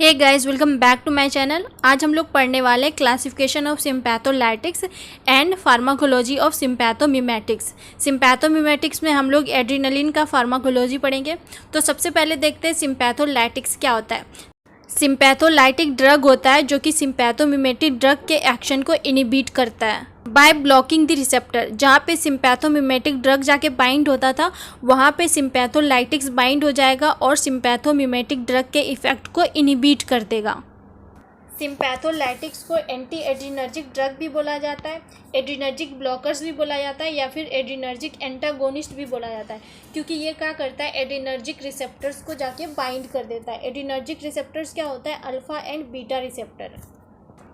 Hey guys, welcome back to my channel. आज हम लोग पढ़ने वाले classification of sympatholytics and pharmacology of sympathomimetics. Sympathomimetics में हम लोग एड्रेनालिन का फार्माकोलॉजी पढ़ेंगे। तो सबसे पहले देखते हैं सिम्पैथोलाइटिक्स क्या होता है। सिम्पैथोलाइटिक ड्रग होता है जो कि सिम्पैथोमिमेटिक ड्रग के एक्शन को इनिबिट करता है बाय ब्लॉकिंग द रिसेप्टर। जहाँ पे सिम्पैथोमिमेटिक ड्रग जाके बाइंड होता था वहाँ पे सिम्पैथोलाइटिक्स बाइंड हो जाएगा और सिम्पैथोमिमेटिक ड्रग के इफेक्ट को इनिबिट कर देगा। सिम्पैथोलाइटिक्स को एंटी एड्रीनर्जिक ड्रग भी बोला जाता है, एड्रीनर्जिक ब्लॉकर्स भी बोला जाता है या फिर एड्रीनर्जिक एंटागोनिस्ट भी बोला जाता है, क्योंकि ये क्या करता है एड्रीनर्जिक रिसेप्टर्स को जाके बाइंड कर देता है। एड्रीनर्जिक रिसेप्टर्स क्या होता है? Alpha and beta receptor.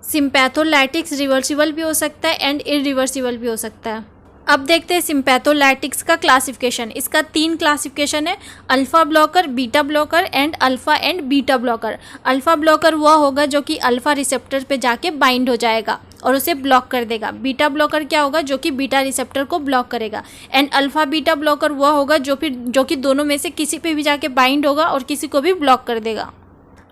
Sympatholytics reversible भी हो सकता है एंड इरिवर्सिबल भी हो सकता है। अब देखते हैं सिम्पैथोलाइटिक्स का क्लासिफिकेशन। इसका 3 क्लासिफिकेशन है, alpha blocker, beta blocker and alpha and beta blocker. Alpha blocker वह होगा जो कि अल्फा रिसेप्टर पे जाके बाइंड हो जाएगा और उसे ब्लॉक कर देगा। बीटा ब्लॉकर क्या होगा? जो कि बीटा रिसेप्टर को ब्लॉक करेगा। एंड अल्फा बीटा ब्लॉकर वह होगा जो कि दोनों में से किसी पे भी जाके बाइंड होगा और किसी को भी ब्लॉक कर देगा।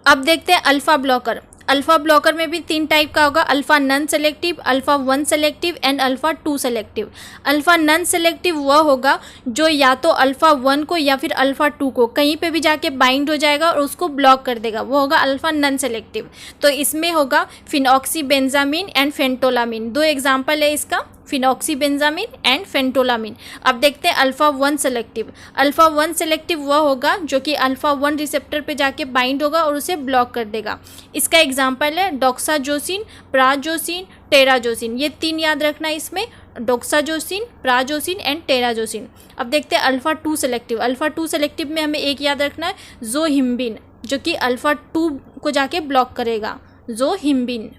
अब देखते हैं अल्फा ब्लॉकर। अल्फा ब्लॉकर में भी 3 टाइप का होगा, alpha non selective, alpha 1 selective and alpha 2 selective. Alpha non selective वह होगा जो या तो अल्फा 1 को या फिर अल्फा 2 को कहीं पे भी जाके बाइंड हो जाएगा और उसको ब्लॉक कर देगा, वो होगा अल्फा नॉन सेलेक्टिव। तो इसमें होगा फिनॉक्सीबेंजामिन एंड फेंटोलामिन। 2 एग्जाम्पल है इसका, फिनॉक्सीबेंजामिन एंड फेंटोलामिन। अब देखते हैं अल्फा 1 सेलेक्टिव। अल्फा 1 सेलेक्टिव वह होगा जो कि अल्फा 1 रिसेप्टर पे जाके बाइंड होगा और उसे ब्लॉक कर देगा। इसका एग्जांपल है डॉक्साजोसिन, प्राजोसिन, टेराजोसिन। ये 3 याद रखना है इसमें, डॉक्साजोसिन, प्राजोसिन एंड टेराजोसिन। अब देखते हैं अल्फा 2 सेलेक्टिव। अल्फा 2 सेलेक्टिव में हमें एक याद रखना है, जोहिम्बिन, जो कि अल्फा 2 को जाके ब्लॉक करेगा, जोहिम्बिन।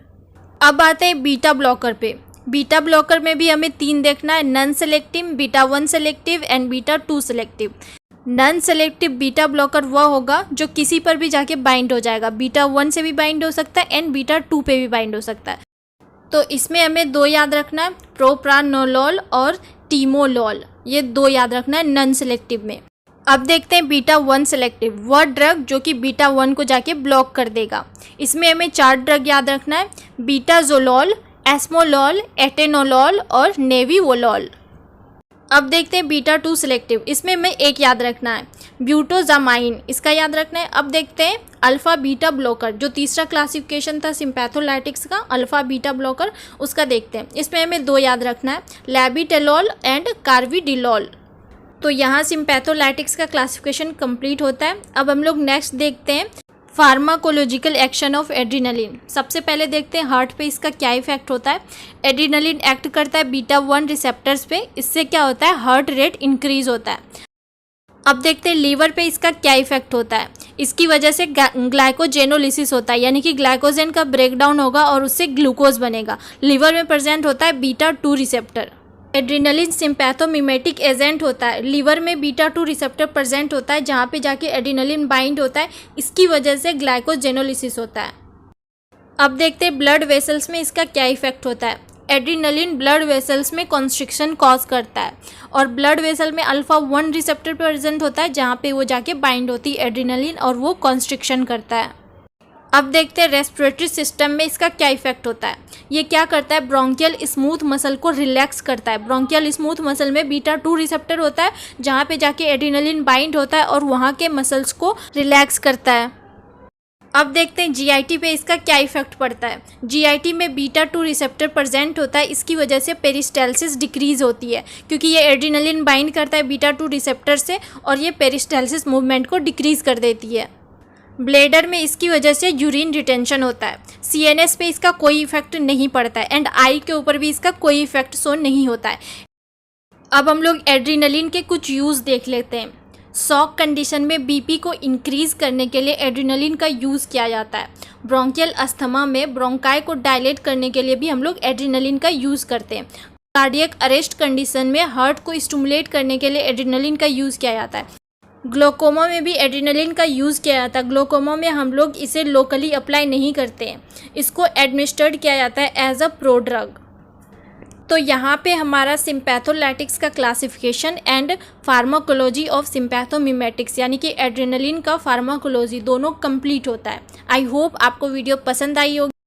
अब आते हैं बीटा ब्लॉकर पे। बीटा ब्लॉकर में भी हमें 3 देखना है, non selective, beta 1 selective and beta 2 selective. Non selective beta blocker वह होगा जो किसी पर भी जाके बाइंड हो जाएगा, बीटा 1 से भी बाइंड हो सकता है एंड बीटा 2 पे भी बाइंड हो सकता है। तो इसमें हमें 2 याद रखना है, प्रोप्रानोलोल और टीमोलोल। ये 2 याद रखना है नॉन सेलेक्टिव में। अब देखते हैं बीटा 1 सेलेक्टिव, वह ड्रग जो कि बीटा 1 को जाके ब्लॉक कर देगा। इसमें हमें 4 ड्रग याद रखना है, बीटाजोलोल, एस्मोलोल, एटेनोलोल और नेविवोलोल। अब देखते हैं बीटा 2 सेलेक्टिव। इसमें हमें एक याद रखना है, ब्यूटोजामाइन, इसका याद रखना है। अब देखते हैं अल्फा बीटा ब्लॉकर, जो तीसरा क्लासिफिकेशन था सिम्पैथोलाइटिक्स का, अल्फा बीटा ब्लॉकर, उसका देखते हैं। इसमें हमें 2 याद रखना है, लैबिटेलोल एंड कार्विडिलोल। तो यहाँ सिम्पैथोलाइटिक्स का क्लासिफिकेशन कंप्लीट होता है। अब हम लोग नेक्स्ट देखते हैं फार्माकोलॉजिकल एक्शन ऑफ एड्रीनलिन। सबसे पहले देखते हैं हार्ट पे इसका क्या इफेक्ट होता है। एड्रीनलिन एक्ट करता है बीटा 1 रिसेप्टर्स पे, इससे क्या होता है हार्ट रेट इंक्रीज होता है। अब देखते हैं लीवर पे इसका क्या इफेक्ट होता है। इसकी वजह से ग्लाइकोजेनोलिसिस होता है, यानी कि ग्लाइकोजेन का ब्रेकडाउन होगा और उससे ग्लूकोज बनेगा। लीवर में प्रेजेंट होता है beta 2 receptor. Adrenaline sympathomimetic agent होता है, लीवर में बीटा 2 रिसेप्टर प्रेजेंट होता है जहाँ पे जाके एड्रीनलिन बाइंड होता है, इसकी वजह से ग्लाइकोजेनोलिसिस होता है। अब देखते हैं ब्लड वेसल्स में इसका क्या इफेक्ट होता है। एड्रीनलिन ब्लड वेसल्स में कॉन्स्ट्रिक्शन कॉज करता है और ब्लड वेसल में अल्फा 1 रिसेप्टर प्रेजेंट होता है जहाँ पे वो जाके बाइंड होती है एड्रीनलिन और वो कॉन्स्ट्रिक्शन करता है। अब देखते हैं रेस्पिरेटरी सिस्टम में इसका क्या इफेक्ट होता है। ये क्या करता है, ब्रोंकियल स्मूथ मसल को रिलैक्स करता है। ब्रोंकियल स्मूथ मसल में बीटा 2 रिसेप्टर होता है जहाँ पे जाके एड्रीनलिन बाइंड होता है और वहाँ के मसल्स को रिलैक्स करता है। अब देखते हैं जीआईटी पे इसका क्या इफेक्ट पड़ता है। जीआईटी में बीटा 2 रिसेप्टर प्रेजेंट होता है, इसकी वजह से पेरिस्टाल्सिस डिक्रीज होती है, क्योंकि ये एड्रीनलिन बाइंड करता है बीटा 2 रिसेप्टर से और ये पेरिस्टाल्सिस मूवमेंट को डिक्रीज कर देती है। ब्लेडर में इसकी वजह से यूरिन रिटेंशन होता है। सीएनएस पे इसका कोई इफेक्ट नहीं पड़ता है एंड आई के ऊपर भी इसका कोई इफेक्ट शो नहीं होता है। अब हम लोग एड्रीनलिन के कुछ यूज़ देख लेते हैं। शॉक कंडीशन में बीपी को इंक्रीज करने के लिए एड्रीनलिन का यूज़ किया जाता है। ब्रोंकियल अस्थमा में ब्रोंकाई को डायलेट करने के लिए भी हम लोग एड्रीनलिन का यूज़ करते हैं। कार्डियक अरेस्ट कंडीशन में हार्ट को स्टिमुलेट करने के लिए एड्रीनलिन का यूज़ किया जाता है। ग्लोकोमा में भी एड्रीनलिन का यूज़ किया जाता है। ग्लोकोमा में हम लोग इसे लोकली अप्लाई नहीं करते हैं, इसको एडमिनिस्टर्ड किया जाता है एज अ प्रोड्रग। तो यहाँ पे हमारा सिम्पैथोलैटिक्स का classification and pharmacology of sympathomimetics यानी कि एड्रेनलिन का फार्माकोलॉजी दोनों कंप्लीट होता है। आई होप आपको वीडियो पसंद आई होगी।